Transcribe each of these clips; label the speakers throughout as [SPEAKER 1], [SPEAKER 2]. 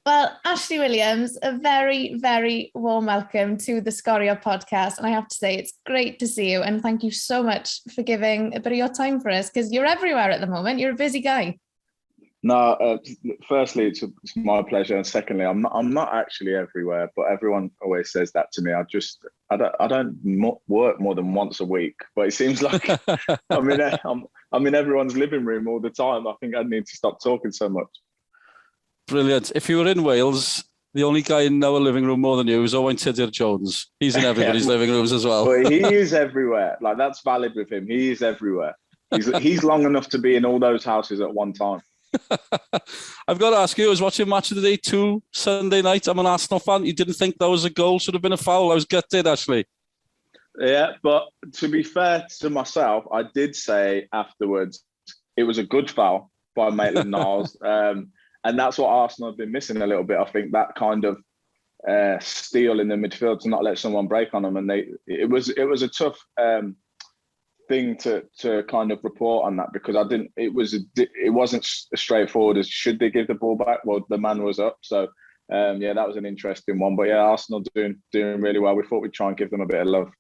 [SPEAKER 1] Well, Ashley Williams, a very, very warm welcome to the Sgorio podcast. And I have to say, it's great to see you. And thank you so much for giving a bit of your time for us, because you're everywhere at the moment. You're a busy guy.
[SPEAKER 2] No, firstly, it's my pleasure. And secondly, I'm not actually everywhere, but everyone always says that to me. I don't work more than once a week, but it seems like I'm in everyone's living room all the time. I think I need to stop talking so much.
[SPEAKER 3] Brilliant. If you were in Wales, the only guy in our living room more than you is Owain Tudur-Jones. He's in everybody's living rooms as well.
[SPEAKER 2] But he is everywhere. Like, that's valid with him. He is everywhere. He's long enough to be in all those houses at one time.
[SPEAKER 3] I've got to ask you, I was watching Match of the Day 2 Sunday night. I'm an Arsenal fan. You didn't think that was a goal? Should have been a foul. I was gutted, actually.
[SPEAKER 2] Yeah, but to be fair to myself, I did say afterwards it was a good foul by Maitland-Niles. And that's what Arsenal have been missing a little bit. I think that kind of steal in the midfield to not let someone break on them. And it was a tough thing to kind of report on that, because it wasn't as straightforward as should they give the ball back. Well, the man was up. So that was an interesting one. But yeah, Arsenal doing really well. We thought we'd try and give them a bit of love.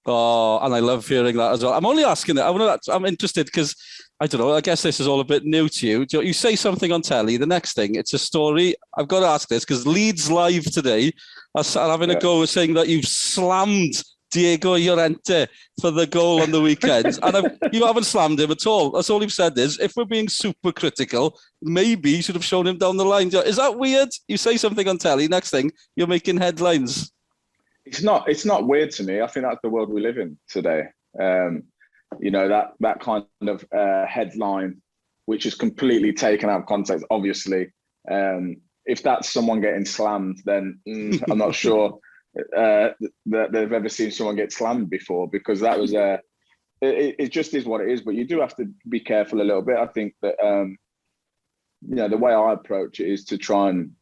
[SPEAKER 3] Oh, and I love hearing that as well. I'm only asking it. I'm interested because, I don't know, I guess this is all a bit new to you. You say something on telly, the next thing, it's a story. I've got to ask this because Leeds Live today are having a go saying that you've slammed Diego Llorente for the goal on the weekend. And you haven't slammed him at all. That's all you've said is, if we're being super critical, maybe you should have shown him down the line. Is that weird? You say something on telly, next thing, you're making headlines.
[SPEAKER 2] It's not weird to me. I think that's the world we live in today. That kind of headline, which is completely taken out of context, obviously. If that's someone getting slammed, then I'm not sure that they've ever seen someone get slammed before, because that was it just is what it is. But you do have to be careful a little bit. I think that the way I approach it is to try and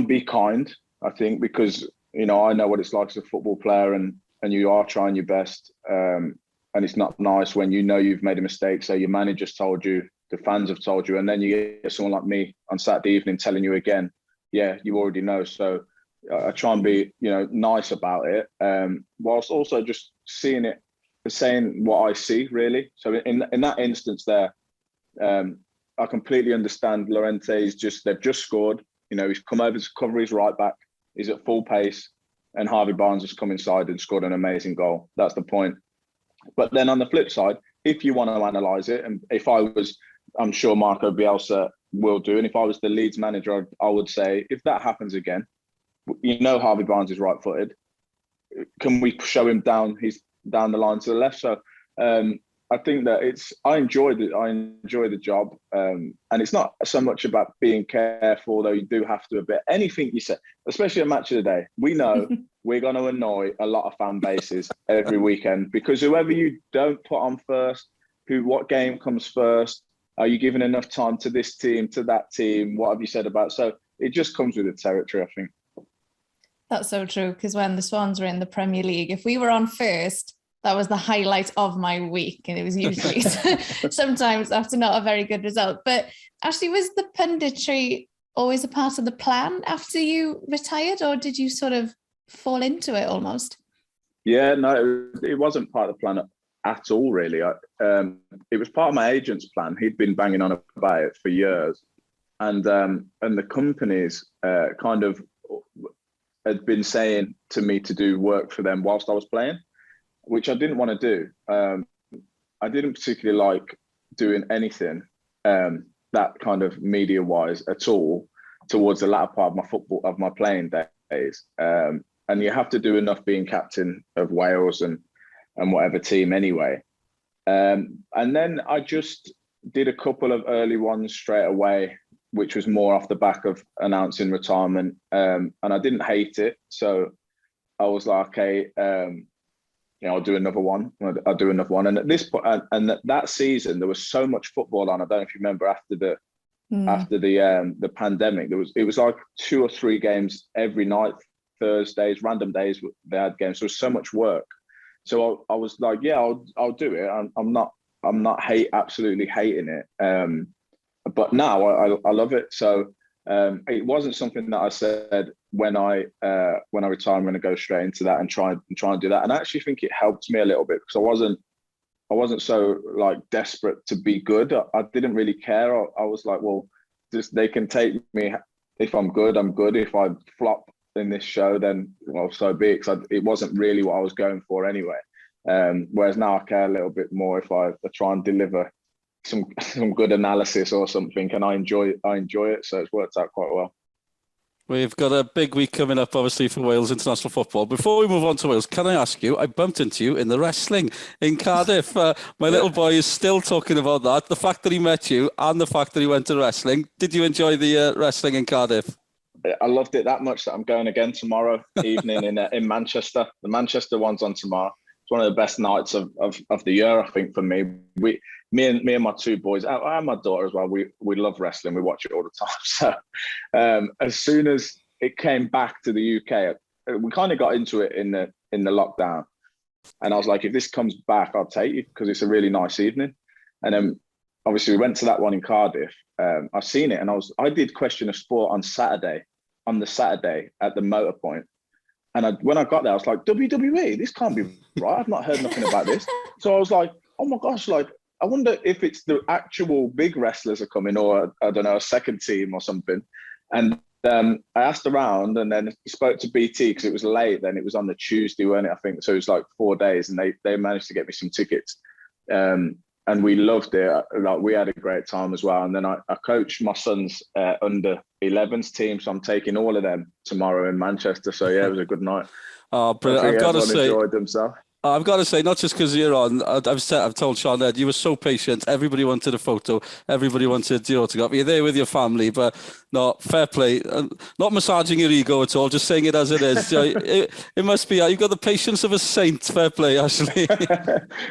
[SPEAKER 2] be kind. I think, because I know what it's like as a football player, and you are trying your best, and it's not nice when you've made a mistake. So your manager's told you, the fans have told you, and then you get someone like me on Saturday evening telling you again, yeah, you already know. So I try and be nice about it, whilst also just saying what I see, really. So in that instance there, I completely understand. Llorente's they've just scored. He's come over to cover his right back. He's at full pace, and Harvey Barnes has come inside and scored an amazing goal. That's the point. But then on the flip side, if you want to analyse it, and I'm sure Marco Bielsa will do, and if I was the Leeds manager, I would say, if that happens again, Harvey Barnes is right-footed. Can we show him down the line to the left? So I think that I enjoy the job, and it's not so much about being careful, though you do have to a bit. Anything you say, especially a Match of the Day, we know we're going to annoy a lot of fan bases every weekend, because whoever you don't put on first, what game comes first, are you giving enough time to this team, to that team? What have you said about? So it just comes with the territory, I think. That's
[SPEAKER 1] so true, because when the Swans were in the Premier League, if we were on first, that was the highlight of my week. And it was usually sometimes after not a very good result. But actually, was the punditry always a part of the plan after you retired, or did you sort of fall into it almost?
[SPEAKER 2] Yeah, no, it wasn't part of the plan at all, really. It was part of my agent's plan. He'd been banging on about it for years. And the companies kind of had been saying to me to do work for them whilst I was playing, which I didn't want to do. I didn't particularly like doing anything that kind of media-wise at all towards the latter part of my playing days. And you have to do enough being captain of Wales and whatever team anyway. And then I just did a couple of early ones straight away, which was more off the back of announcing retirement. And I didn't hate it. So I was like, okay, I'll do another one. I'll do another one. And at this point, and that season, there was so much football on. I don't know if you remember after the pandemic, it was like 2 or 3 games every night, Thursdays, random days they had games. So there was so much work. So I was like, yeah, I'll do it. I'm not absolutely hating it. But now I love it. So It wasn't something that I said when I retire, I'm going to go straight into that and try and do that. And I actually think it helped me a little bit because I wasn't so like desperate to be good. I didn't really care. I was like, well, just they can take me. If I'm good, I'm good. If I flop in this show, then well, so be it. Because it wasn't really what I was going for anyway. Whereas now I care a little bit more if I try and deliver some good analysis or something, and I enjoy it. So it's worked out quite well.
[SPEAKER 3] We've got a big week coming up, obviously, for Wales international football. Before we move on to Wales, can I ask you, I bumped into you in the wrestling in Cardiff. My little boy is still talking about that, the fact that he met you and the fact that he went to wrestling. Did you enjoy the wrestling in Cardiff?
[SPEAKER 2] I loved it that much that I'm going again tomorrow evening in Manchester. The Manchester one's on tomorrow. It's one of the best nights of the year, I think, for me. Me and my two boys, and my daughter as well, we love wrestling. We watch it all the time. So as soon as it came back to the UK, we kind of got into it in the lockdown. And I was like, if this comes back, I'll take it because it's a really nice evening. And then obviously we went to that one in Cardiff. I've seen it, and I did Question of Sport on the Saturday at the Motor Point. And when I got there, I was like, WWE, this can't be right. I've not heard nothing about this. So I was like, oh my gosh, like, I wonder if it's the actual big wrestlers are coming, or I don't know, a second team or something. And I asked around, and then spoke to BT because it was late. Then it was on the Tuesday, wasn't it? I think so. It was like 4 days, and they managed to get me some tickets, and we loved it. Like, we had a great time as well. And then I coached my son's under 11s team, so I'm taking all of them tomorrow in Manchester. So yeah, it was a good night.
[SPEAKER 3] Oh, brilliant! I've got to say,
[SPEAKER 2] enjoyed themselves.
[SPEAKER 3] I've got to say, not just because you're on, I've told Sean Ed, you were so patient. Everybody wanted a photo. Everybody wanted your autograph. You're there with your family, but no, fair play. Not massaging your ego at all, just saying it as it is. It must be, you've got the patience of a saint. Fair play, Ashley.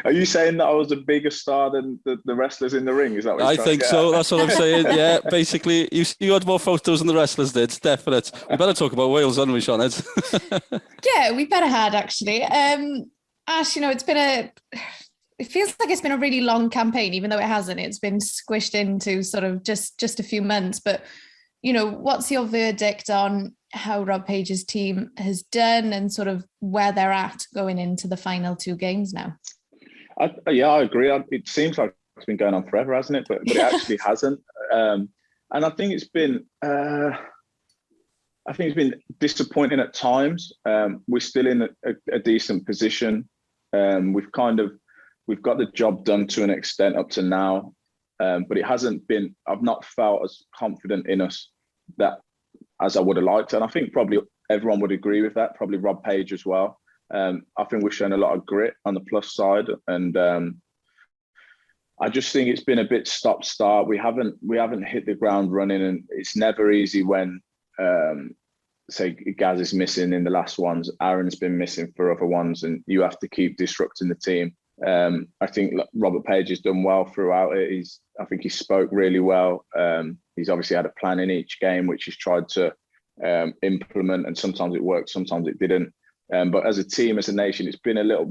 [SPEAKER 2] Are you saying that I was a bigger star than the wrestlers in the ring? Is that what you're trying to get
[SPEAKER 3] so.
[SPEAKER 2] at?
[SPEAKER 3] That's what I'm saying. Yeah, basically, you had more photos than the wrestlers did. Definite. We better talk about Wales, haven't we, Sean Ed?
[SPEAKER 1] Yeah, we better had, actually. Ash, it feels like it's been a really long campaign, even though it hasn't. It's been squished into sort of just a few months. But, what's your verdict on how Rob Page's team has done and sort of where they're at going into the final 2 games now?
[SPEAKER 2] I agree. It seems like it's been going on forever, hasn't it? But it actually hasn't. And I think it's been... disappointing at times. We're still in a decent position. We've got the job done to an extent up to now, but it hasn't been. I've not felt as confident in us as I would have liked, and I think probably everyone would agree with that. Probably Rob Page as well. I think we've shown a lot of grit on the plus side, and I just think it's been a bit stop-start. We haven't hit the ground running, and it's never easy when. Say Gaz is missing in the last ones, Aaron's been missing for other ones, and you have to keep disrupting the team. I think Robert Page has done well throughout it. I think he spoke really well. He's obviously had a plan in each game, which he's tried to implement, and sometimes it worked, sometimes it didn't. But as a team, as a nation, it's been the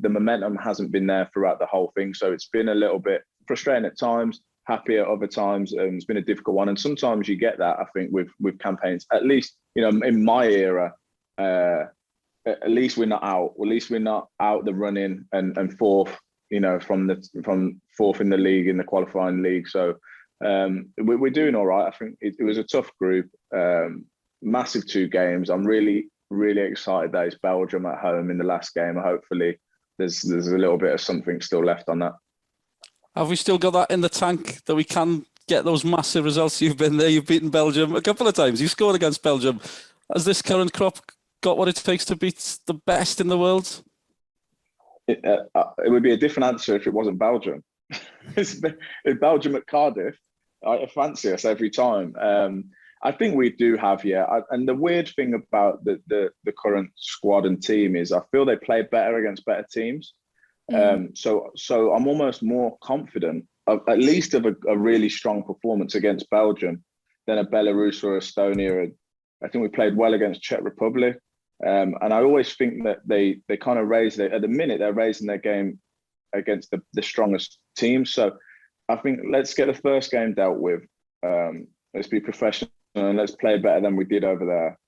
[SPEAKER 2] momentum hasn't been there throughout the whole thing. So it's been a little bit frustrating at times, happy at other times. It's been a difficult one, and sometimes you get that. I think with campaigns, at least in my era, at least we're not out. At least we're not out the running and fourth. From fourth in the league, in the qualifying league. So we're doing all right. I think it was a tough group, massive 2 games. I'm really, really excited that it's Belgium at home in the last game. Hopefully, there's a little bit of something still left on that.
[SPEAKER 3] Have we still got that in the tank that we can get those massive results? You've been there, you've beaten Belgium a couple of times. You scored against Belgium. Has this current crop got what it takes to beat the best in the world?
[SPEAKER 2] It would be a different answer if it wasn't Belgium. It's Belgium at Cardiff. I fancy us every time. I think we do have, and the weird thing about the current squad and team is I feel they play better against better teams. So I'm almost more confident at least of a really strong performance against Belgium than a Belarus or Estonia. I think we played well against Czech Republic. And I always think that they kind of at the minute, they're raising their game against the strongest teams. So I think let's get the first game dealt with. Let's be professional and let's play better than we did over there.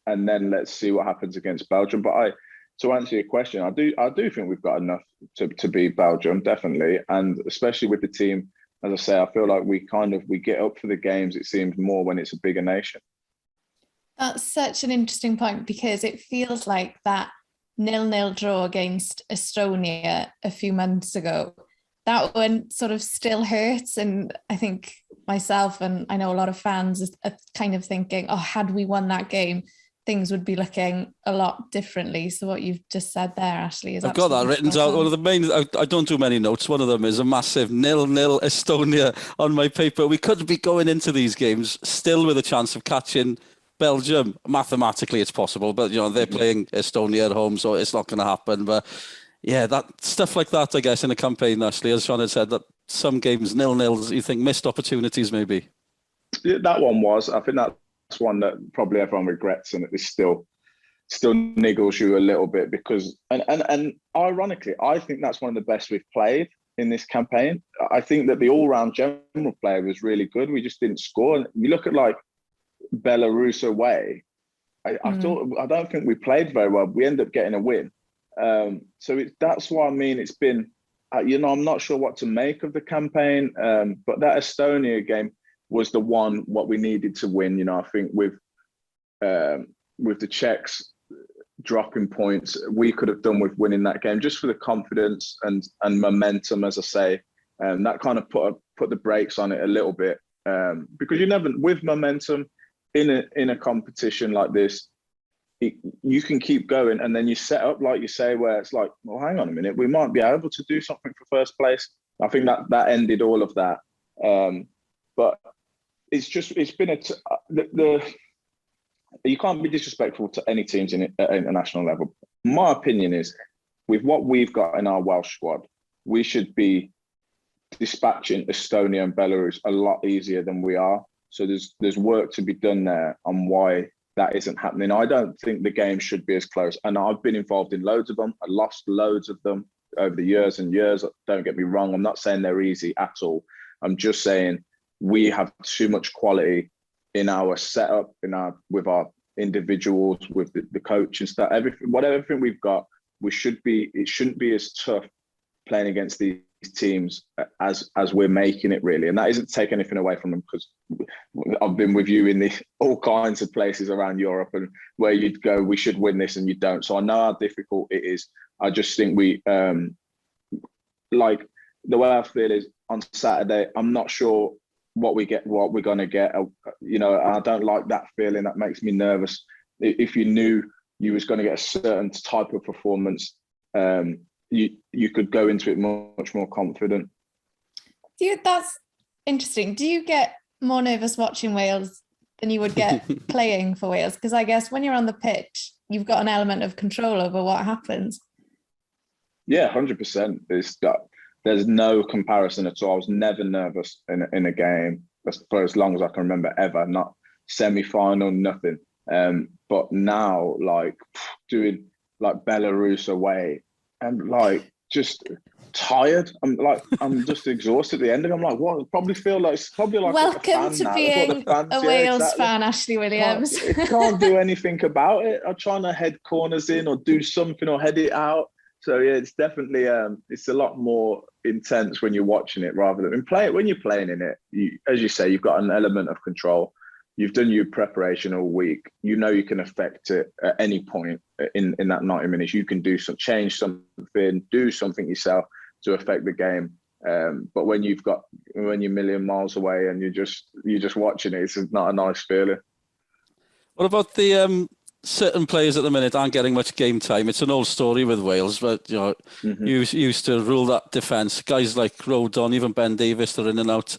[SPEAKER 2] And then let's see what happens against Belgium. But to answer your question, I do think we've got enough to beat Belgium, definitely. And especially with the team, as I say, I feel like we get up for the games, it seems, more when it's a bigger nation.
[SPEAKER 1] That's such an interesting point, because it feels like that 0-0 draw against Estonia a few months ago, that one sort of still hurts. And I think myself, and I know a lot of fans, are kind of thinking, oh, had we won that game, things would be looking a lot differently. So what you've just said there, Ashley, is
[SPEAKER 3] I've got that written down. One of the main, I don't do many notes. One of them is a massive 0-0 Estonia on my paper. We could be going into these games still with a chance of catching Belgium. Mathematically, it's possible, but they're playing Estonia at home, so it's not going to happen. But yeah, that stuff like that, I guess, in a campaign, Ashley, as Sean had said, that some games 0-0s, you think missed opportunities maybe.
[SPEAKER 2] Yeah, that one was. I think that's one that probably everyone regrets, and it still niggles you a little bit, because and ironically, I think that's one of the best we've played in this campaign. I think that the all-round general play was really good. We just didn't score. And you look at like Belarus away, I don't think we played very well. We end up getting a win. So that's why I mean, it's been, I'm not sure what to make of the campaign, but that Estonia game was the one what we needed to win. I think with the Czechs dropping points, we could have done with winning that game just for the confidence and momentum, as I say. That kind of put the brakes on it a little bit, because you never, with momentum in a competition like this, you can keep going, and then you set up, like you say, where it's like, well, hang on a minute, we might be able to do something for first place. I think that ended all of that. But it's been you can't be disrespectful to any teams at international level. My opinion is, with what we've got in our Welsh squad, we should be dispatching Estonia and Belarus a lot easier than we are. So there's work to be done there on why that isn't happening. I don't think the game should be as close. And I've been involved in loads of them. I lost loads of them over the years and years. Don't get me wrong. I'm not saying they're easy at all. I'm just saying we have too much quality in our setup, with our individuals, with the coach and stuff. Everything we've got, it shouldn't be as tough playing against these teams as we're making it, really. And that isn't to take anything away from them, because I've been with you in all kinds of places around Europe, and where you'd go, we should win this, and you don't. So I know how difficult it is. I just think we, like, the way I feel is on Saturday, I'm not sure what we're going to get. I don't like that feeling. That makes me nervous. If you knew you was going to get a certain type of performance, you could go into it much more confident.
[SPEAKER 1] That's interesting. Do you get more nervous watching Wales than you would get playing for Wales? Because I guess when you're on the pitch, you've got an element of control over what happens. Yeah,
[SPEAKER 2] 100%. There's no comparison at all. I was never nervous in a game for as long as I can remember, ever. Not semi-final, nothing. But now, like, doing like Belarus away, and like just tired. I'm just exhausted at the end of it. I'm like, what? It's probably like
[SPEAKER 1] welcome to being a Wales fan, Ashley Williams.
[SPEAKER 2] It can't do anything about it. I'm trying to head corners in or do something or head it out. So yeah, it's definitely it's a lot more intense when you're watching it rather than when you're playing in it. As you say, you've got an element of control. You've done your preparation all week. You know you can affect it at any point in that 90 minutes. You can change something, do something yourself to affect the game. But when you're a million miles away and you're just watching it, it's not a nice feeling.
[SPEAKER 3] What about the certain players at the minute aren't getting much game time? It's an old story with Wales, but you used to rule that defence. Guys like Rodon, even Ben Davies, they're in and out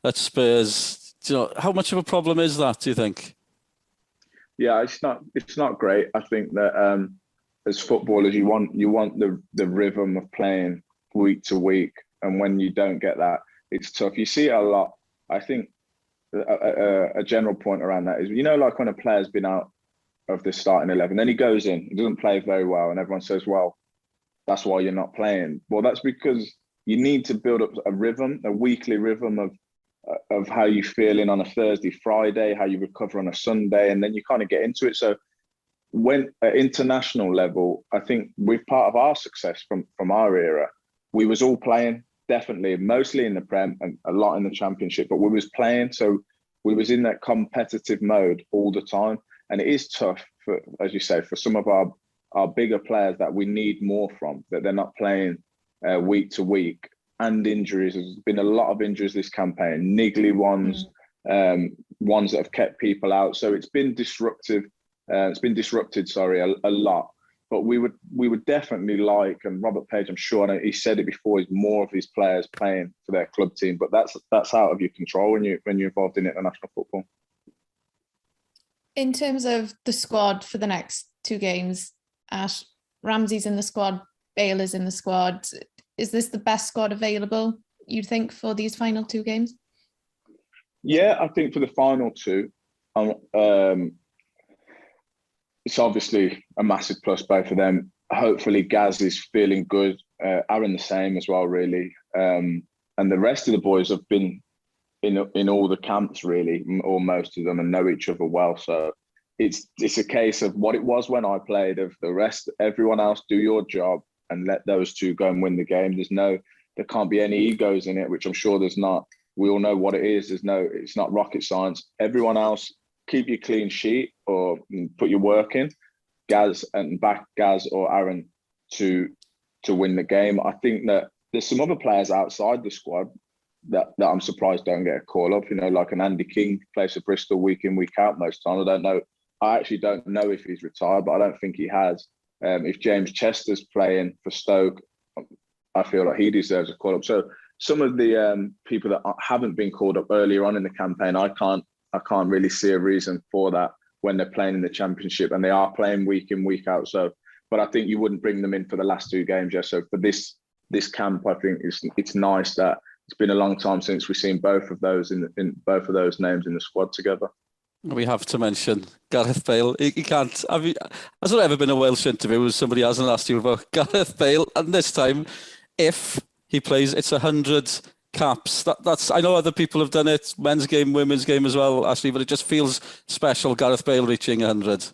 [SPEAKER 3] at Spurs. How much of a problem is that, do you think?
[SPEAKER 2] Yeah, it's not great. I think that as footballers, you want the rhythm of playing week to week, and when you don't get that, it's tough. You see it a lot. I think a general point around that is, like when a player's been out of the starting 11, then he goes in, he doesn't play very well, and everyone says, well, that's why you're not playing. Well, that's because you need to build up a rhythm, a weekly rhythm of of how you feeling on a Thursday, Friday, how you recover on a Sunday, and then you kind of get into it. So when at international level, I think with part of our success from our era, we was all playing, definitely, mostly in the Prem and a lot in the Championship, but we was playing. So we was in that competitive mode all the time. And it is tough, for, as you say, for some of our bigger players that we need more from, that they're not playing week to week. And injuries, there's been a lot of injuries this campaign, niggly ones, ones that have kept people out. So it's been disruptive. It's been disrupted, a lot. But we would definitely like, and Robert Page, I'm sure, and he said it before, is more of his players playing for their club team. But that's out of your control when you're involved in international football.
[SPEAKER 1] In terms of the squad for the next two games, Ash, Ramsey's in the squad, Bale is in the squad. Is this the best squad available, you think, for these final two games?
[SPEAKER 2] Yeah, I think for the final two, it's obviously a massive plus both of them. Hopefully Gaz is feeling good. Aaron the same as well, really. And the rest of the boys have been in all the camps, really, or most of them, and know each other well. So it's a case of what it was when I played, of the rest, everyone else do your job and let those two go and win the game. There can't be any egos in it, which I'm sure there's not. We all know what it is. It's not rocket science. Everyone else, keep your clean sheet or put your work in. Gaz and back Gaz or Aaron to win the game. I think that there's some other players outside the squad that I'm surprised don't get a call up. Like an Andy King plays for Bristol week in, week out most times. I actually don't know if he's retired, but I don't think he has. If James Chester's playing for Stoke, I feel like he deserves a call up. So some of the people that haven't been called up earlier on in the campaign, I can't really see a reason for that when they're playing in the Championship, and they are playing week in, week out. So, but I think you wouldn't bring them in for the last two games. Yeah. So for this camp, I think it's nice that it's been a long time since we've seen both of those in both of those names in the squad together.
[SPEAKER 3] We have to mention Gareth Bale. He can't. Has there ever been a Welsh interview where somebody hasn't asked you about Gareth Bale? And this time, if he plays, it's 100 caps. That's. I know other people have done it, men's game, women's game as well, Ashley, but it just feels special, Gareth Bale reaching 100.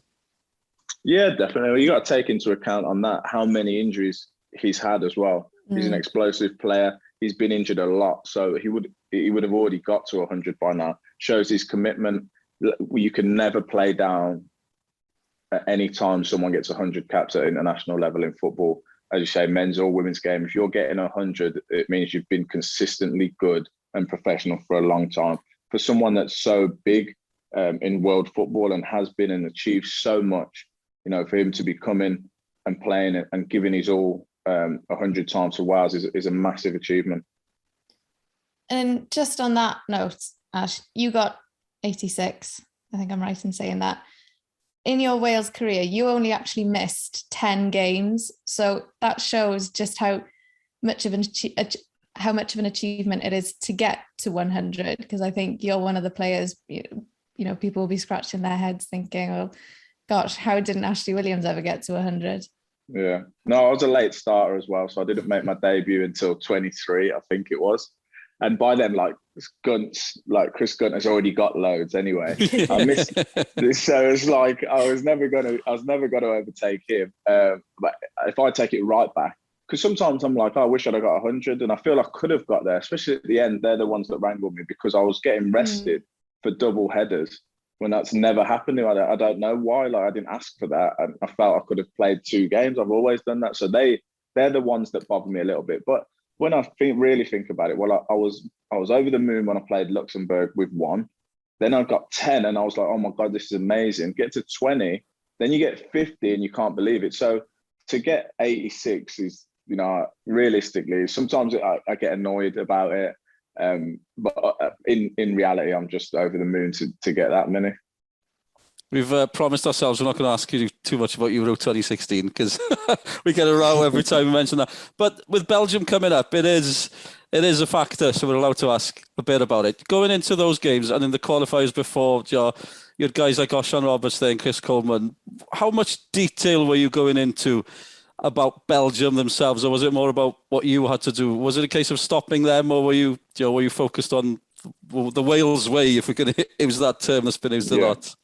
[SPEAKER 3] Yeah,
[SPEAKER 2] definitely. You got to take into account on that how many injuries he's had as well. He's an explosive player. He's been injured a lot, so he would have already got to 100 by now. Shows his commitment. You can never play down at any time someone gets 100 caps at international level in football. As you say, men's or women's game, if you're getting 100, it means you've been consistently good and professional for a long time. For someone that's so big in world football and has been and achieved so much, for him to be coming and playing and giving his all 100 times for Wales is a massive achievement.
[SPEAKER 1] And just on that note, Ash, you got 86. I think I'm right in saying that. In your Wales career, you only actually missed 10 games. So that shows just how much of an achievement it is to get to 100. Because I think you're one of the players, people will be scratching their heads thinking, oh, gosh, how didn't Ashley Williams ever get to 100?
[SPEAKER 2] Yeah. No, I was a late starter as well. So I didn't make my debut until 23, I think it was. And by then, Chris Gunt has already got loads anyway. I missed this, so it's like I was never gonna overtake him. But if I take it right back, because sometimes I'm like, I wish I'd have got 100, and I feel I could have got there. Especially at the end, they're the ones that wrangled me because I was getting rested for double headers when that's never happened. I don't know why. I didn't ask for that, and I felt I could have played 2 games. I've always done that, so they're the ones that bother me a little bit, but. When I really think about it, well, I was over the moon when I played Luxembourg with 1. Then I got 10 and I was like, oh my God, this is amazing. Get to 20, then you get 50 and you can't believe it. So to get 86 is, realistically, sometimes I get annoyed about it. But in reality, I'm just over the moon to get that many.
[SPEAKER 3] We've promised ourselves we're not going to ask you too much about Euro 2016 because we get a row every time we mention that. But with Belgium coming up, it is a factor, so we're allowed to ask a bit about it. Going into those games and in the qualifiers before, you had guys like Osian Roberts there and Chris Coleman. How much detail were you going into about Belgium themselves, or was it more about what you had to do? Was it a case of stopping them, or were you focused on the Wales way, if we're going to use that term that's been used a lot?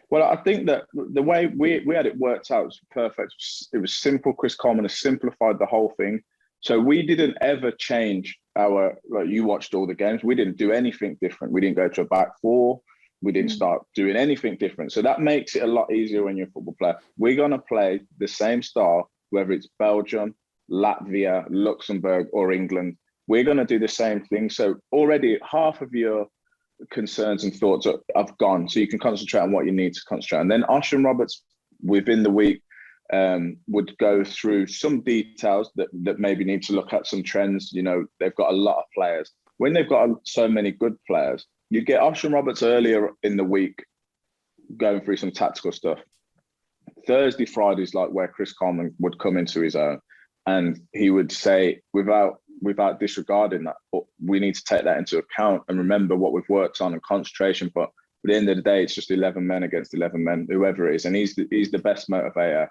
[SPEAKER 2] Well, I think that the way we had it worked out was perfect. It was simple. Chris Coleman has simplified the whole thing. So we didn't ever change like you watched all the games. We didn't do anything different. We didn't go to a back four. We didn't start doing anything different. So that makes it a lot easier when you're a football player. We're going to play the same style, whether it's Belgium, Latvia, Luxembourg, or England. We're going to do the same thing. So already half of your concerns and thoughts have gone. So you can concentrate on what you need to concentrate on. Then Ocean Roberts, within the week, would go through some details that maybe need to look at some trends. You know, they've got a lot of players. When they've got so many good players, you get Ocean Roberts earlier in the week going through some tactical stuff. Thursday, Friday's like where Chris Coleman would come into his own, and he would say, without disregarding that, but we need to take that into account and remember what we've worked on and concentration. But at the end of the day, it's just 11 men against 11 men, whoever it is. And he's the best motivator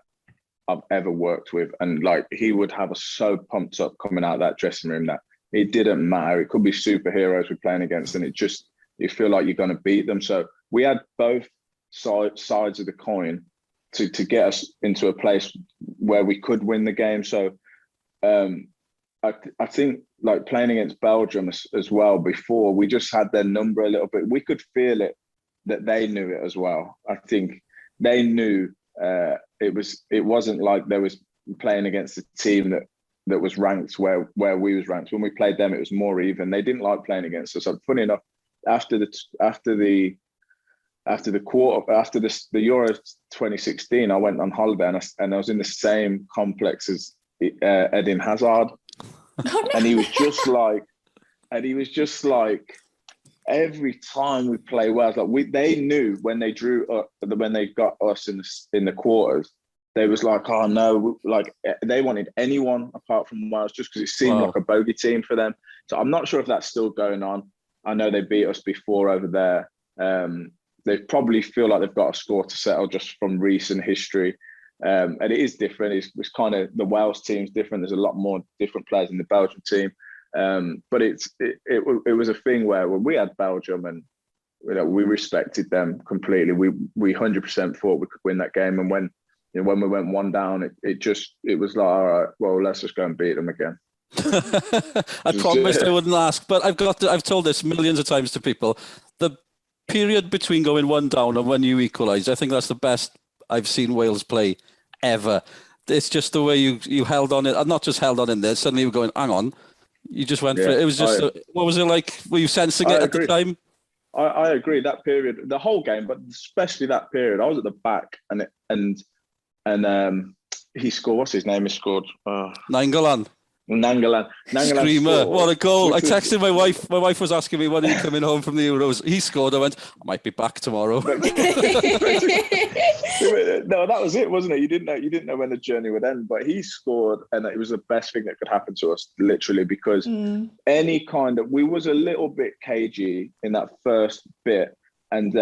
[SPEAKER 2] I've ever worked with. And like, he would have us so pumped up coming out of that dressing room that it didn't matter. It could be superheroes we're playing against, and you feel like you're going to beat them. So we had both sides of the coin to get us into a place where we could win the game. So I think like playing against Belgium as well before, we just had their number a little bit. We could feel it, that they knew it as well. I think they knew it wasn't like they was playing against a team that was ranked where we was ranked. When we played them, it was more even. They didn't like playing against us. So funny enough, after the Euro 2016, I went on holiday and I was in the same complex as Eden Hazard. And he was just like, every time we play Wales, like they knew when they got us in the quarters, they was like, oh no, like they wanted anyone apart from Wales just because it seemed like a bogey team for them. So I'm not sure if that's still going on. I know they beat us before over there. They probably feel like they've got a score to settle just from recent history. And it is different. It's kind of, the Wales team's different. There's a lot more different players in the Belgian team. But it was a thing where when we had Belgium and we respected them completely. We 100% thought we could win that game. And when we went one down, it was like, all right, well, let's just go and beat them again.
[SPEAKER 3] I promised I wouldn't ask, but I've told this millions of times to people. The period between going one down and when you equalised, I think that's the best I've seen Wales play ever. It's just the way you held on it. Not just held on in there. Suddenly you were going, hang on. You just went for it. It was just, what was it like? Were you sensing it at the time?
[SPEAKER 2] I agree. That period, the whole game, but especially that period, I was at the back and he scored. What's his name? He scored.
[SPEAKER 3] Nangalan. Screamer, what a goal. I texted my wife. My wife was asking me, when are you coming home from the Euros? He scored. I went, I might be back tomorrow.
[SPEAKER 2] No, that was it, wasn't it? You didn't know when the journey would end, but he scored, and it was the best thing that could happen to us, literally, because we was a little bit cagey in that first bit, and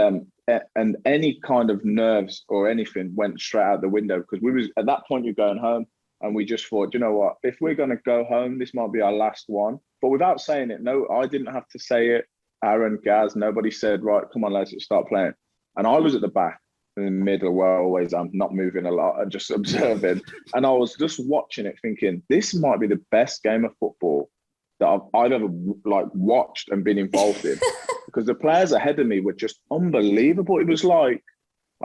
[SPEAKER 2] any kind of nerves or anything went straight out the window, because we was at that point, you're going home. And we just thought, you know what, if we're going to go home, this might be our last one. But without saying it, no, I didn't have to say it. Aaron, Gaz, nobody said, right, come on, let's start playing. And I was at the back in the middle where always I'm not moving a lot and just observing. And I was just watching it thinking, this might be the best game of football that I've ever watched and been involved in. Because the players ahead of me were just unbelievable. It was like,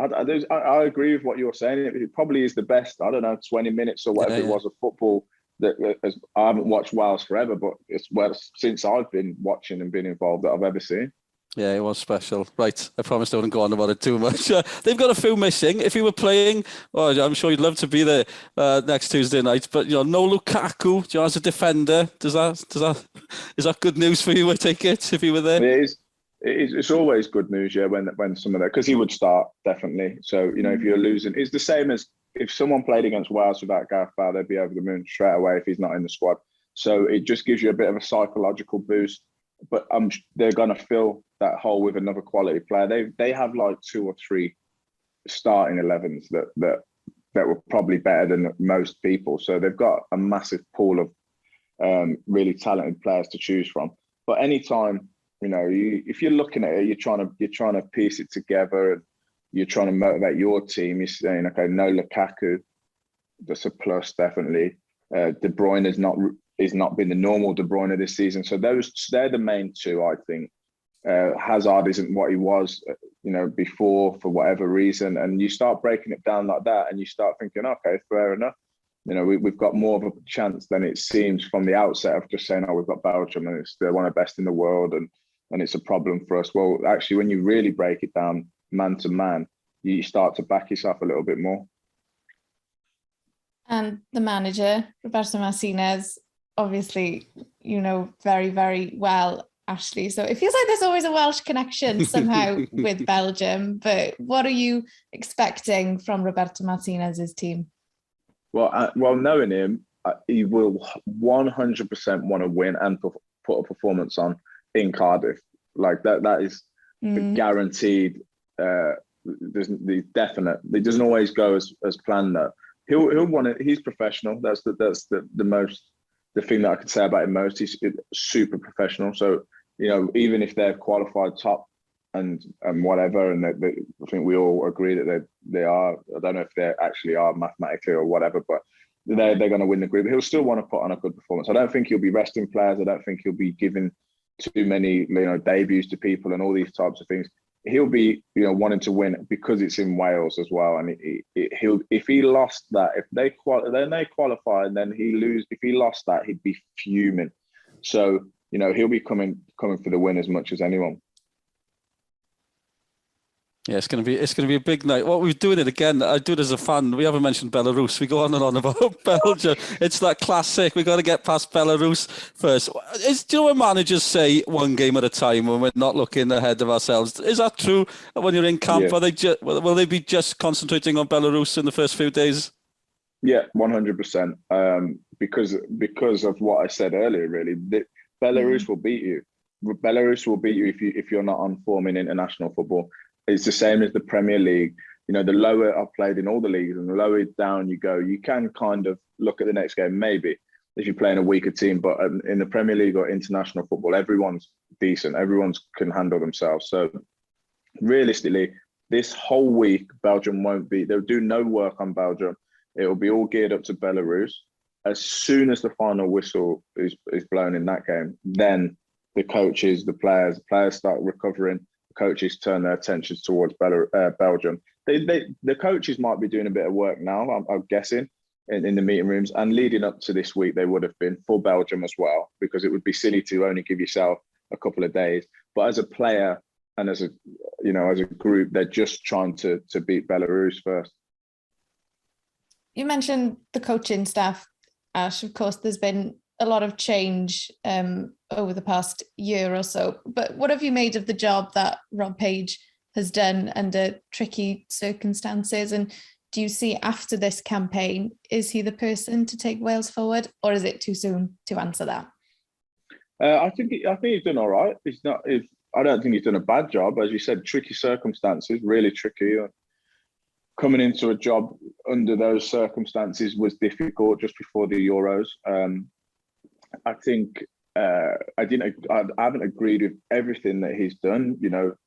[SPEAKER 2] I agree with what you're saying. It probably is the best, 20 minutes or whatever it was of football that I haven't watched Wales forever, but it's since I've been watching and been involved that I've ever seen.
[SPEAKER 3] Yeah, it was special. Right, I promised I wouldn't go on about it too much. They've got a few missing. If you were playing, I'm sure you'd love to be there next Tuesday night. But no Lukaku, as a defender. Is that good news for you? I take it if you were there.
[SPEAKER 2] It is. It's always good news, when some of that, because he would start definitely. So if you're losing, it's the same as if someone played against Wales without Gareth Bale, they'd be over the moon straight away if he's not in the squad. So it just gives you a bit of a psychological boost. But they're going to fill that hole with another quality player. They have like 2 or 3 starting 11s that were probably better than most people. So they've got a massive pool of really talented players to choose from. But anytime if you're looking at it, you're trying to piece it together, and you're trying to motivate your team. You're saying, okay, no Lukaku, that's a plus definitely. De Bruyne is not been the normal De Bruyne this season, so they're the main two, I think. Hazard isn't what he was, before for whatever reason, and you start breaking it down like that, and you start thinking, okay, fair enough. We've got more of a chance than it seems from the outset of just saying, oh, we've got Belgium and they're one of the best in the world, and it's a problem for us. Well, actually, when you really break it down man to man, you start to back yourself a little bit more.
[SPEAKER 1] And the manager, Roberto Martinez, obviously, very, very well, Ashley. So it feels like there's always a Welsh connection somehow with Belgium. But what are you expecting from Roberto Martinez's team?
[SPEAKER 2] Well, knowing him, he will 100% want to win and put a performance on in Cardiff. Like that is guaranteed. There's definite. It doesn't always go as planned though. He'll want it. He's professional. That's the thing that I could say about him most. He's super professional. So even if they're qualified top and whatever, and I think we all agree that they are. I don't know if they actually are mathematically or whatever, but they're going to win the group. He'll still want to put on a good performance. I don't think he'll be resting players. I don't think he'll be giving too many debuts to people and all these types of things. He'll be wanting to win because it's in Wales as well, and he'll if he lost that, if they qualify and then he lose, if he lost that, he'd be fuming. So he'll be coming for the win as much as anyone.
[SPEAKER 3] Yeah, it's going to be a big night. What we're doing it again. I do it as a fan. We haven't mentioned Belarus. We go on and on about Belgium. It's that classic. We got to get past Belarus first. Do you know when managers say one game at a time when we're not looking ahead of ourselves? Is that true? When you're in camp, yeah. Will they be just concentrating on Belarus in the first few days?
[SPEAKER 2] Yeah, 100%. Because of what I said earlier, really, Belarus will beat you. Belarus will beat you if you're not on form in international football. It's the same as the Premier League. The lower I've played in all the leagues and the lower down you go, you can kind of look at the next game, maybe, if you're playing a weaker team. But in the Premier League or international football, everyone's decent. Everyone's can handle themselves. So realistically, this whole week, Belgium they'll do no work on Belgium. It will be all geared up to Belarus. As soon as the final whistle is blown in that game, then the coaches, the players start recovering. Coaches turn their attentions towards Belgium. The coaches might be doing a bit of work now, I'm guessing, in the meeting rooms, and leading up to this week, they would have been for Belgium as well, because it would be silly to only give yourself a couple of days. But as a player and as a group, they're just trying to beat Belarus first.
[SPEAKER 1] You mentioned the coaching staff, Ash. Of course, there's been a lot of change over the past year or so. But what have you made of the job that Rob Page has done under tricky circumstances? And do you see after this campaign, is he the person to take Wales forward, or is it too soon to answer that?
[SPEAKER 2] I think he's done all right. I don't think he's done a bad job. As you said, tricky circumstances, really tricky. Coming into a job under those circumstances was difficult just before the Euros. I think I haven't agreed with everything that he's done,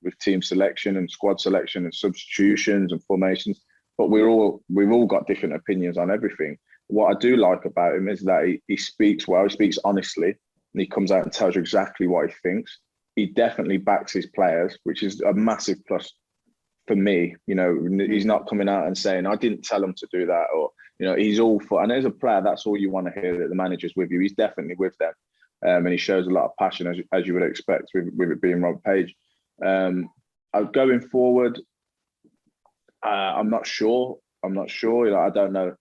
[SPEAKER 2] with team selection and squad selection and substitutions and formations. But we've all got different opinions on everything. What I do like about him is that he speaks well, he speaks honestly, and he comes out and tells you exactly what he thinks. He definitely backs his players, which is a massive plus for me. He's not coming out and saying, I didn't tell him to do that, or he's all for, and as a player, that's all you want to hear, that the manager's with you. He's definitely with them. And he shows a lot of passion, as you would expect with it being Rob Page. Going forward, I'm not sure. I don't know.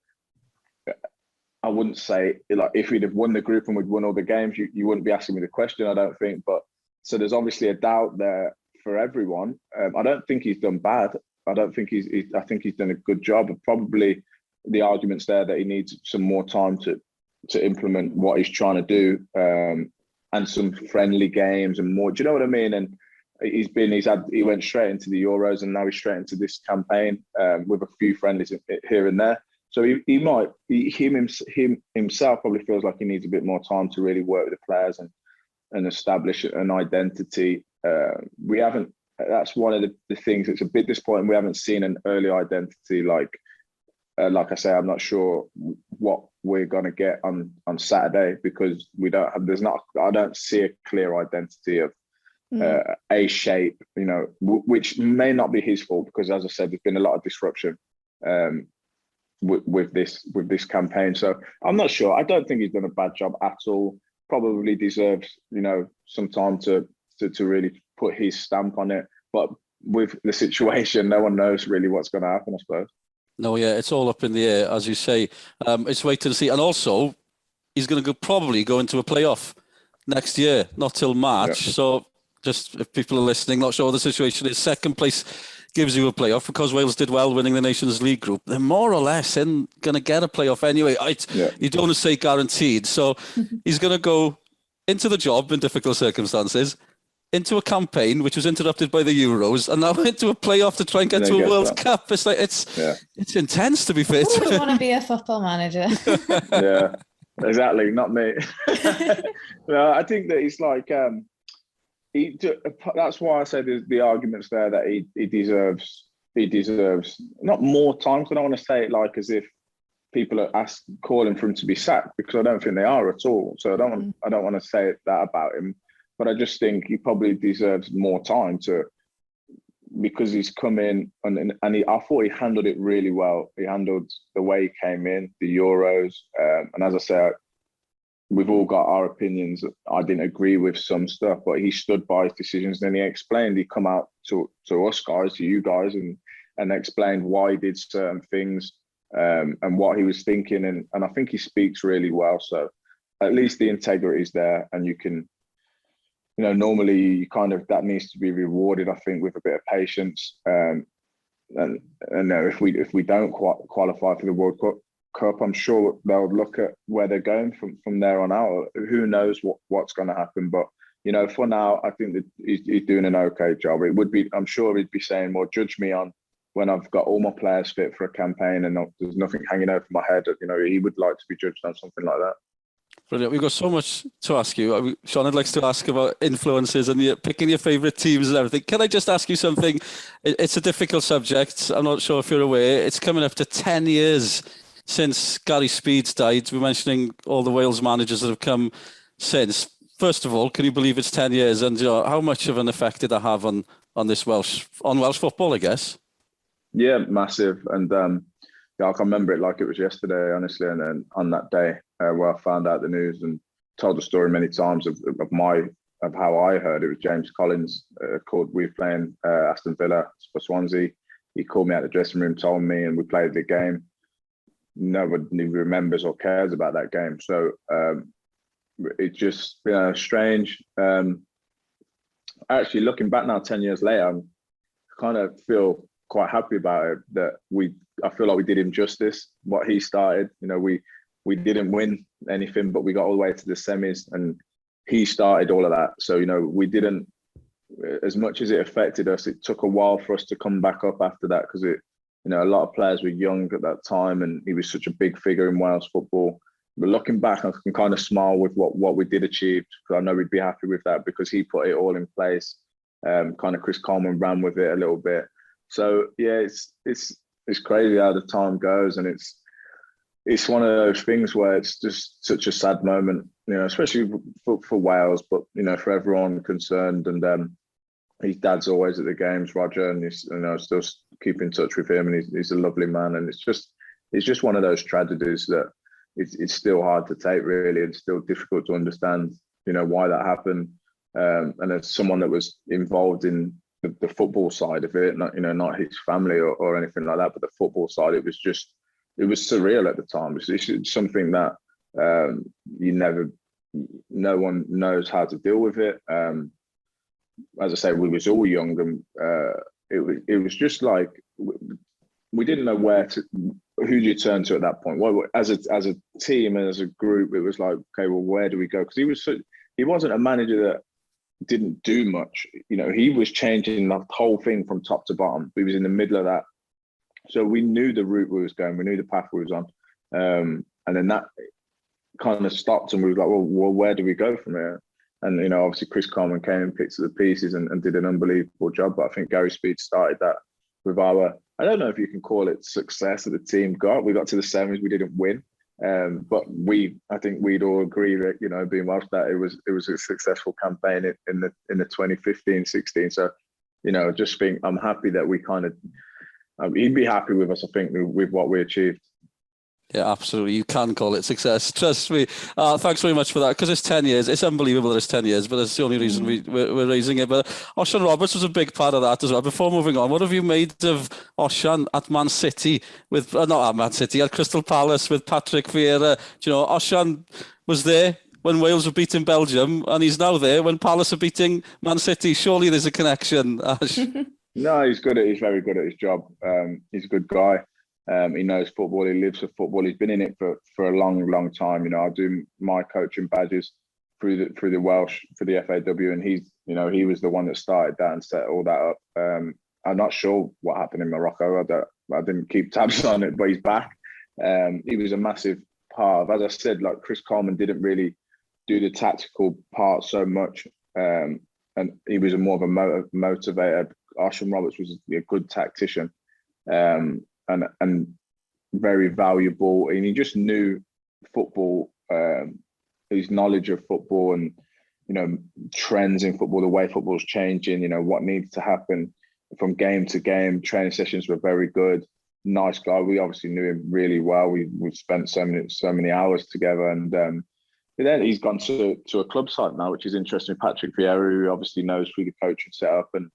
[SPEAKER 2] I wouldn't say, if we'd have won the group and we'd won all the games, you wouldn't be asking me the question, I don't think. But so there's obviously a doubt there for everyone. I don't think he's done bad. I think he's done a good job. Probably the argument's there that he needs some more time to implement what he's trying to do, and some friendly games and more. Do you know what I mean? And he went straight into the Euros, and now he's straight into this campaign with a few friendlies here and there. So he himself probably feels like he needs a bit more time to really work with the players and establish an identity. We haven't. That's one of the things that's a bit disappointing. We haven't seen an early identity. Like I say, I'm not sure what we're going to get on Saturday, because we don't have. I don't see a clear identity of a shape. Which may not be his fault, because, as I said, there's been a lot of disruption with this campaign. So I'm not sure. I don't think he's done a bad job at all. Probably deserves some time to really put his stamp on it. But with the situation, no one knows really what's going to happen, I suppose.
[SPEAKER 3] No, yeah, it's all up in the air, as you say. It's waiting to see. And also, he's going to probably go into a playoff next year, not till March. Yeah. So just if people are listening, not sure what the situation is, second place gives you a playoff, because Wales did well winning the Nations League group. They're more or less going to get a playoff anyway. You don't want to say guaranteed. So he's going to go into the job in difficult circumstances, into a campaign which was interrupted by the Euros, and now into a playoff to try and get to a World Cup. It's like it's intense, to be fair.
[SPEAKER 1] Who would want to be a football manager?
[SPEAKER 2] Yeah, exactly. Not me. No, I think that it's like that's why I say there's the arguments there that he deserves not more time. Because I don't want to say it like as if people are calling for him to be sacked, because I don't think they are at all. So I don't want to say that about him. But I just think he probably deserves more time because he's come in and I thought he handled it really well. He handled the way he came in, the Euros. And as I said, we've all got our opinions. I didn't agree with some stuff, but he stood by his decisions. Then he explained, he come out to us guys, to you guys, and explained why he did certain things and what he was thinking. And I think he speaks really well. So at least the integrity is there, and you can, normally you that needs to be rewarded, I think, with a bit of patience. And if we don't qualify for the World Cup, I'm sure they'll look at where they're going from there on out. Who knows what's going to happen? But for now, I think that he's doing an okay job. It would be, I'm sure he'd be saying, "Well, judge me on when I've got all my players fit for a campaign and there's nothing hanging over my head." He would like to be judged on something like that.
[SPEAKER 3] Brilliant. We've got so much to ask you. Sean, I'd like to ask about influences and picking your favourite teams and everything. Can I just ask you something? It's a difficult subject. I'm not sure if you're aware. It's coming up to 10 years since Gary Speeds died. We're mentioning all the Wales managers that have come since. First of all, can you believe it's 10 years? And how much of an effect did that have on Welsh football, I guess?
[SPEAKER 2] Yeah, massive. And I can remember it like it was yesterday, honestly. And then on that day where I found out the news and told the story many times of how I heard it, was James Collins called. We were playing Aston Villa for Swansea. He called me out the dressing room, told me, and we played the game. Nobody remembers or cares about that game. So it's just strange. Actually, looking back now, 10 years later, I kind of feel quite happy about it, that I feel like we did him justice. What he started, we didn't win anything, but we got all the way to the semis, and he started all of that. So we didn't, as much as it affected us, it took a while for us to come back up after that, because a lot of players were young at that time, and he was such a big figure in Wales football. But looking back, I can kind of smile with what we did achieve, because I know we'd be happy with that, because he put it all in place. Kind of Chris Coleman ran with it a little bit. So yeah, it's crazy how the time goes, and it's one of those things where it's just such a sad moment, especially for Wales, but for everyone concerned. And his dad's always at the games, Roger, and he's still keep in touch with him, and he's a lovely man. And it's just one of those tragedies that it's still hard to take, really. It's still difficult to understand, why that happened. And as someone that was involved in the football side of it, not his family or anything like that, but the football side, it was surreal at the time. It's something that no one knows how to deal with it. As I say, we was all young, and it was just like we didn't know who do you turn to at that point. Well, as a team and as a group, it was like, okay, well, where do we go? Because he wasn't a manager that didn't do much. He was changing the whole thing from top to bottom. We was in the middle of that, so we knew the route we was going. We knew the path we was on, and then that kind of stopped, and we was like, well, where do we go from here? And, obviously Chris Coleman came and picked up the pieces and did an unbelievable job. But I think Gary Speed started that with I don't know if you can call it success that the team got. We got to the semis, we didn't win. But I think we'd all agree that, being Welsh, that it was a successful campaign in the 2015-16. So, just think I'm happy that we kind of, he'd be happy with us, I think, with what we achieved.
[SPEAKER 3] Yeah, absolutely. You can call it success. Trust me. Thanks very much for that, because it's 10 years. It's unbelievable that it's 10 years, but that's the only reason we're raising it. But Osian Roberts was a big part of that as well. Before moving on, what have you made of Osian at Man City not at Man City, at Crystal Palace with Patrick Vieira? Osian was there when Wales were beating Belgium, and he's now there when Palace are beating Man City. Surely there's a connection, Ash.
[SPEAKER 2] No, he's very good at his job. He's a good guy. He knows football. He lives for football. He's been in it for a long, long time. I do my coaching badges through the Welsh, for the FAW, and he was the one that started that and set all that up. I'm not sure what happened in Morocco. I didn't keep tabs on it, but he's back. He was a massive part of, as I said, like Chris Coleman didn't really do the tactical part so much, and he was more of a motivator. Osian Roberts was a good tactician. And very valuable, and he just knew football, his knowledge of football, and trends in football, the way football's changing, what needs to happen from game to game. Training sessions were very good. Nice guy. We obviously knew him really well. We've spent so many hours together, and then he's gone to a club site now, which is interesting. Patrick Vieira, who obviously knows through the coaching setup, and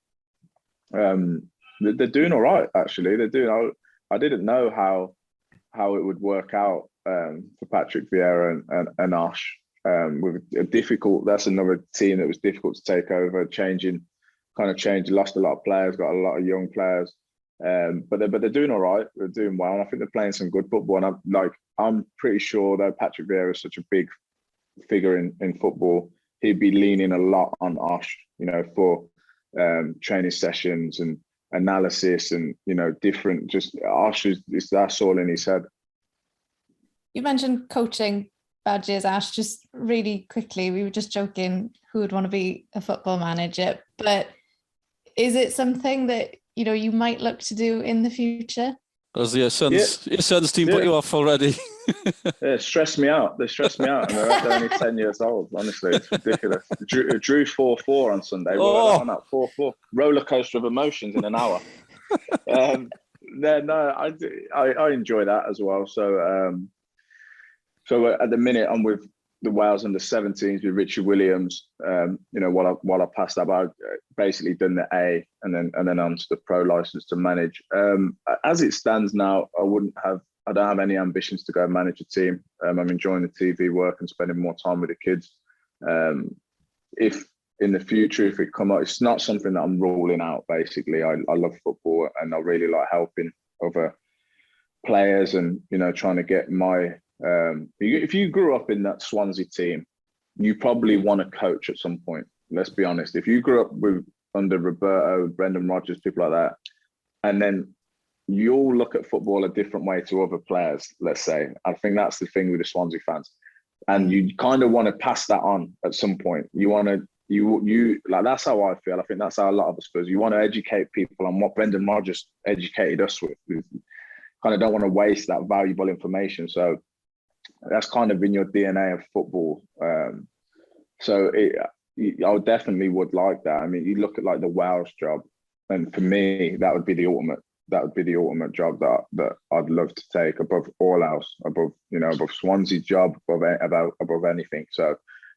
[SPEAKER 2] they're doing all right. Actually, they're doing. I didn't know how it would work out for Patrick Vieira and Ash. With a difficult, that's another team that was difficult to take over. Lost a lot of players, got a lot of young players, but they're doing all right. They're doing well, and I think they're playing some good football. And I'm pretty sure that Patrick Vieira is such a big figure in football. He'd be leaning a lot on Ash, for training sessions and analysis and different, just Ash is that's all in his head.
[SPEAKER 1] You mentioned coaching badges, Ash. Just really quickly, we were just joking who would want to be a football manager, but is it something that you might look to do in the future?
[SPEAKER 3] Does your son's team put you off already?
[SPEAKER 2] They stress me out, and they're only 10 years old. Honestly, it's ridiculous. Drew 4-4 on Sunday. On that 4-4 roller coaster of emotions in an hour. I enjoy that as well. So at the minute I'm with the Wales under 17s with Richard Williams. While I passed that, I've basically done the A and then on to the pro license to manage. As it stands now, I don't have any ambitions to go manage a team. I'm enjoying the TV work and spending more time with the kids. If in the future, if it come up, it's not something that I'm ruling out. Basically, I love football and I really like helping other players and trying to get my. If you grew up in that Swansea team, you probably want to coach at some point. Let's be honest. If you grew up under Roberto, Brendan Rodgers, people like that, and then you'll look at football a different way to other players, let's say. I think that's the thing with the Swansea fans. And you kind of want to pass that on at some point. You want to, you like, that's how I feel. I think that's how a lot of us feel. You want to educate people on what Brendan Rodgers educated us with. You kind of don't want to waste that valuable information. So that's kind of in your DNA of football. I definitely would like that. I mean, you look at like the Wales job, and for me, that would be the ultimate. That would be the ultimate job that I'd love to take above all else, above Swansea job, above anything. So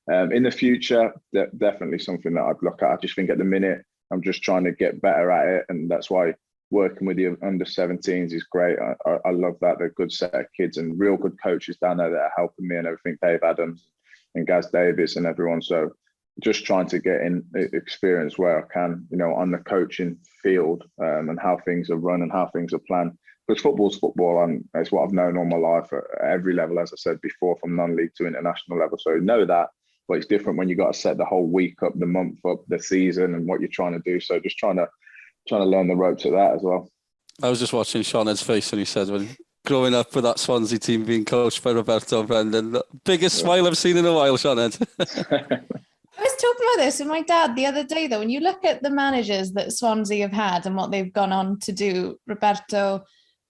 [SPEAKER 2] in the future, definitely something that I'd look at. I just think at the minute, I'm just trying to get better at it. And that's why working with the under 17s is great. I love that. They're a good set of kids and real good coaches down there that are helping me and everything. Dave Adams and Gaz Davis and everyone. So just trying to get in experience where I can, on the coaching field and how things are run and how things are planned. Because football's football, and it's what I've known all my life at every level, as I said before, from non-league to international level. So know that, but it's different when you got to set the whole week up, the month up, the season, and what you're trying to do. So just trying to learn the ropes at that as well. I
[SPEAKER 3] was just watching Sean's face when he said, when growing up with that Swansea team being coached by Roberto Brendan, the biggest smile I've seen in a while, Sean.
[SPEAKER 1] I was was talking about this with my dad the other day, though. When you look at the managers that Swansea have had and what they've gone on to do, Roberto,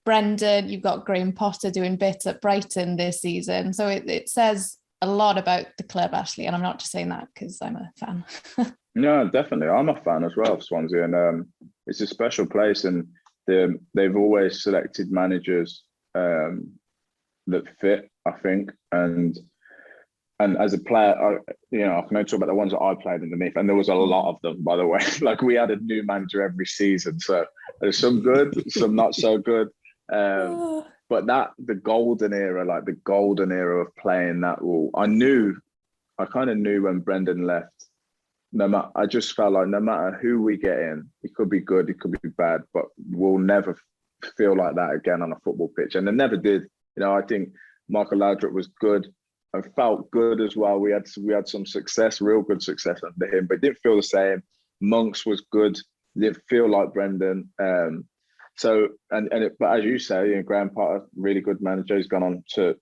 [SPEAKER 1] Brendan, you've got Graham Potter doing bits at Brighton this season. So it says a lot about the club, Ashley, and I'm not just saying that because I'm a fan.
[SPEAKER 2] No, definitely. I'm a fan as well of Swansea, and it's a special place, and they've always selected managers that fit, I think, and as a player, I can only talk about the ones that I played underneath, and there was a lot of them, by the way. Like, we had a new manager every season, so there's some good, some not so good. But the golden era of playing that rule, I kind of knew when Brendan left. I just felt like no matter who we get in, it could be good, it could be bad, but we'll never feel like that again on a football pitch. And they never did. I think Michael Laudrup was good and felt good as well. We had some success, real good success under him, but it didn't feel the same. Monks was good. It didn't feel like Brendan. But as you say, Graham Potter, really good manager. He's gone on to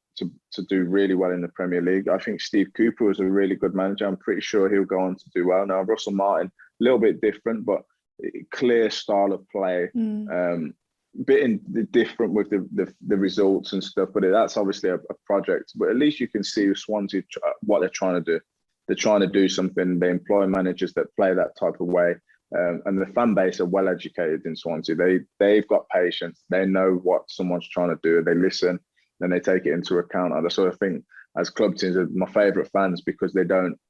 [SPEAKER 2] do really well in the Premier League. I think Steve Cooper was a really good manager. I'm pretty sure he'll go on to do well. Now, Russell Martin, a little bit different, but clear style of play. Bit different with the results and stuff, but that's obviously a project. But at least you can see Swansea what they're trying to do. They're trying to do something. They employ managers that play that type of way. And the fan base are well educated in Swansea. They've got patience. They know what someone's trying to do. They listen and they take it into account. And I sort of think as club teams are my favourite fans because they don't,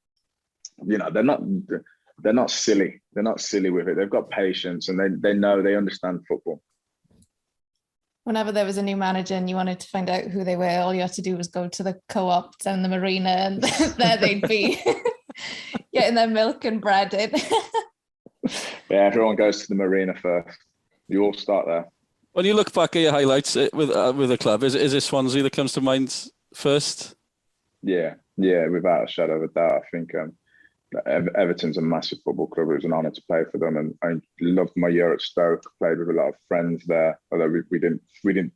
[SPEAKER 2] they're not silly. They're not silly with it. They've got patience and they know, they understand football.
[SPEAKER 1] Whenever there was a new manager and you wanted to find out who they were, all you had to do was go to the co-op down the marina and there they'd be getting their milk and bread in.
[SPEAKER 2] Yeah, everyone goes to the marina first. You all start there.
[SPEAKER 3] When you look back at your highlights with the club, is it Swansea that comes to mind first?
[SPEAKER 2] Yeah, without a shadow of a doubt. I think Everton's a massive football club. It was an honour to play for them, and I loved my year at Stoke. Played with a lot of friends there, although we didn't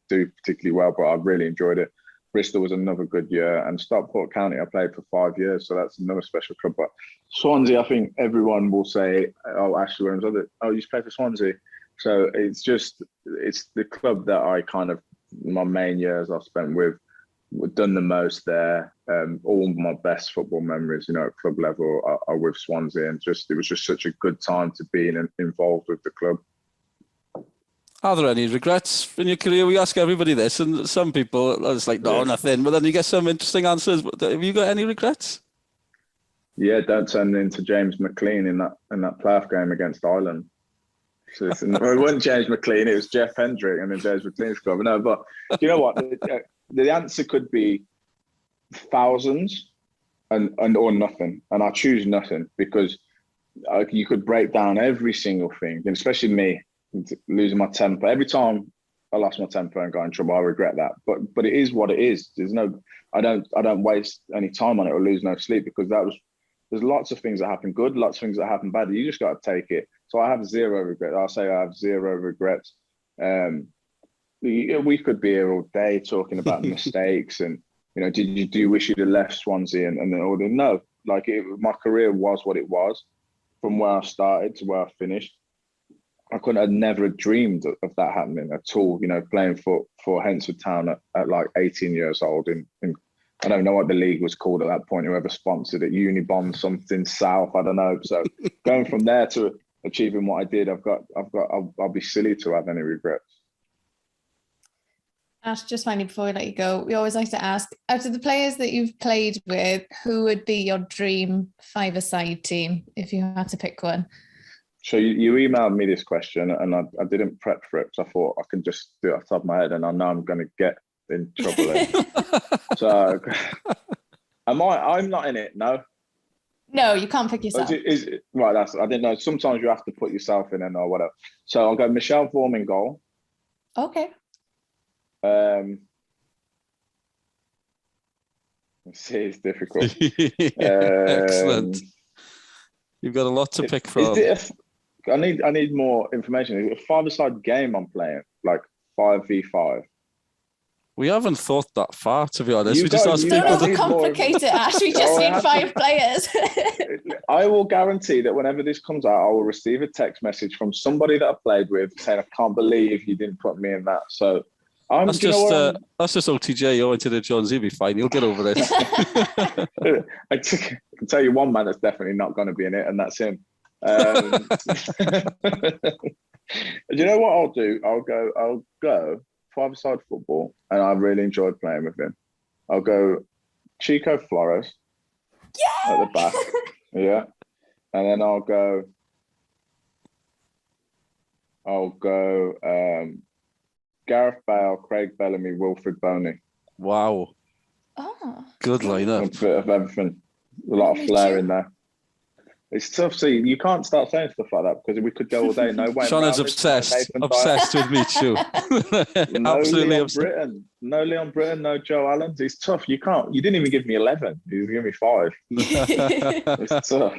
[SPEAKER 2] do particularly well, but I really enjoyed it. Bristol was another good year, and Stockport County I played for 5 years, so that's another special club. But Swansea, I think everyone will say, "Oh, Ashley Williams, you used to play for Swansea." So it's the club that I my main years I've spent with. We've done the most there. All my best football memories, at club level, are with Swansea, and it was just such a good time to be involved with the club.
[SPEAKER 3] Are there any regrets in your career? We ask everybody this, and some people are just like, no, nothing. But then you get some interesting answers. Have you got any regrets?
[SPEAKER 2] Yeah, don't turn into James McLean in that playoff game against Ireland. So it wasn't James McLean, it was Jeff Hendrick, and then James McLean scored. No, but you know what? The answer could be thousands or nothing, and I choose nothing because you could break down every single thing, and especially me losing my temper. Every time I lost my temper and got in trouble, I regret that. But it is what it is. I don't waste any time on it or lose no sleep because there's lots of things that happen good, lots of things that happen bad. You just got to take it. So I have zero regrets. I'll say I have zero regrets. We could be here all day talking about mistakes and, do you wish you'd have left Swansea and all that? No, my career was what it was from where I started to where I finished. I couldn't have never dreamed of that happening at all, playing for Hensford Town at like 18 years old in I don't know what the league was called at that point, whoever sponsored it, Unibond something South, I don't know. So going from there to achieving what I did, I'll be silly to have any regrets.
[SPEAKER 1] Ash, just finally before we let you go, we always like to ask, out of the players that you've played with, who would be your dream five-a-side team if you had to pick one?
[SPEAKER 2] So you emailed me this question and I didn't prep for it because I thought I can just do it off the top of my head and I know I'm going to get in trouble. So I'm not in it, no?
[SPEAKER 1] No, you can't pick yourself.
[SPEAKER 2] Right, I didn't know. Sometimes you have to put yourself in it or whatever. So I'll go Michelle Vorm in goal.
[SPEAKER 1] Okay.
[SPEAKER 2] Let's see, it's difficult.
[SPEAKER 3] Excellent. You've got a lot to pick from.
[SPEAKER 2] I need more information. Is it a five-a-side game I'm playing, like 5v5?
[SPEAKER 3] We haven't thought that far, to be honest.
[SPEAKER 2] You
[SPEAKER 3] we just
[SPEAKER 2] guys-
[SPEAKER 3] asked
[SPEAKER 2] you
[SPEAKER 1] Don't
[SPEAKER 3] people.
[SPEAKER 1] overcomplicate it, Ash. We just need 5 players.
[SPEAKER 2] I will guarantee that whenever this comes out, I will receive a text message from somebody that I played with saying, "I can't believe you didn't put me in that." So
[SPEAKER 3] That's just OTJ. You wanted to Jones. He'll be fine. He'll get over it.
[SPEAKER 2] I can tell you one man that's definitely not going to be in it, and that's him. You know what I'll do? I'll go 5-a-side football, and I really enjoyed playing with him. I'll go Chico Flores at the back, yeah, and then I'll go Gareth Bale, Craig Bellamy, Wilfred Boney.
[SPEAKER 3] Wow.
[SPEAKER 1] Oh.
[SPEAKER 3] Good lineup.
[SPEAKER 2] A bit of everything. A lot of flair in there. It's tough. See, you can't start saying stuff like that because we could go all day. No way.
[SPEAKER 3] Sean is obsessed with me too.
[SPEAKER 2] No
[SPEAKER 3] Absolutely
[SPEAKER 2] Leon
[SPEAKER 3] obsessed.
[SPEAKER 2] Britton. No Leon Britton. No Joe Allen. It's tough. You can't. You didn't even give me 11. You gave me 5. It's tough.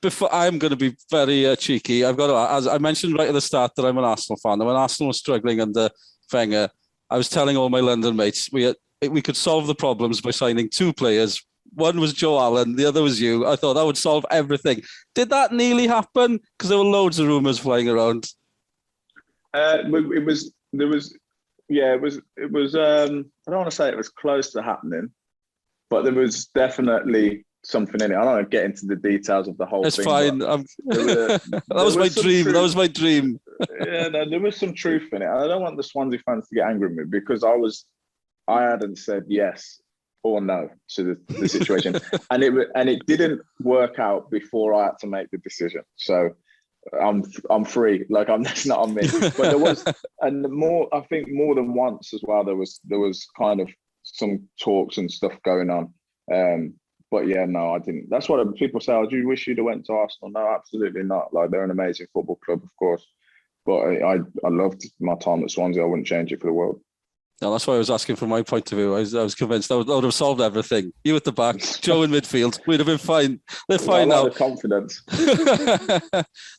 [SPEAKER 3] Before I'm going to be very cheeky, I've got to, as I mentioned right at the start, that I'm an Arsenal fan. And when Arsenal was struggling under Wenger, I was telling all my London mates we could solve the problems by signing 2 players. One was Joe Allen, the other was you. I thought that would solve everything. Did that nearly happen? Because there were loads of rumours flying around.
[SPEAKER 2] It was. I don't want to say it was close to happening, but there was definitely something in it. I don't want to get into the details of the whole
[SPEAKER 3] thing.
[SPEAKER 2] It's fine.
[SPEAKER 3] That was my dream. That was my dream.
[SPEAKER 2] Yeah, no, there was some truth in it. And I don't want the Swansea fans to get angry with me because I hadn't said yes or no to the situation, and it didn't work out before I had to make the decision. So I'm free. Like that's not on me. But there was, and I think more than once as well. There was kind of some talks and stuff going on. But yeah, no, I didn't. That's what people say. Oh, do you wish you'd have went to Arsenal? No, absolutely not. Like they're an amazing football club, of course. But I loved my time at Swansea. I wouldn't change it for the world.
[SPEAKER 3] No, that's why I was asking from my point of view. I was convinced that would have solved everything. You at the back, Joe in midfield. We'd have been fine. They're fine now.
[SPEAKER 2] Confidence.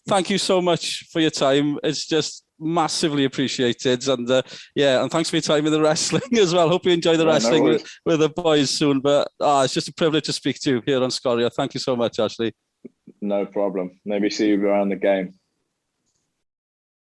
[SPEAKER 3] Thank you so much for your time. It's just massively appreciated. And and thanks for your time in the wrestling as well. Hope you enjoy the wrestling with the boys soon. But it's just a privilege to speak to you here on Sgorio. Thank you so much, Ashley.
[SPEAKER 2] No problem. Maybe see you around the game.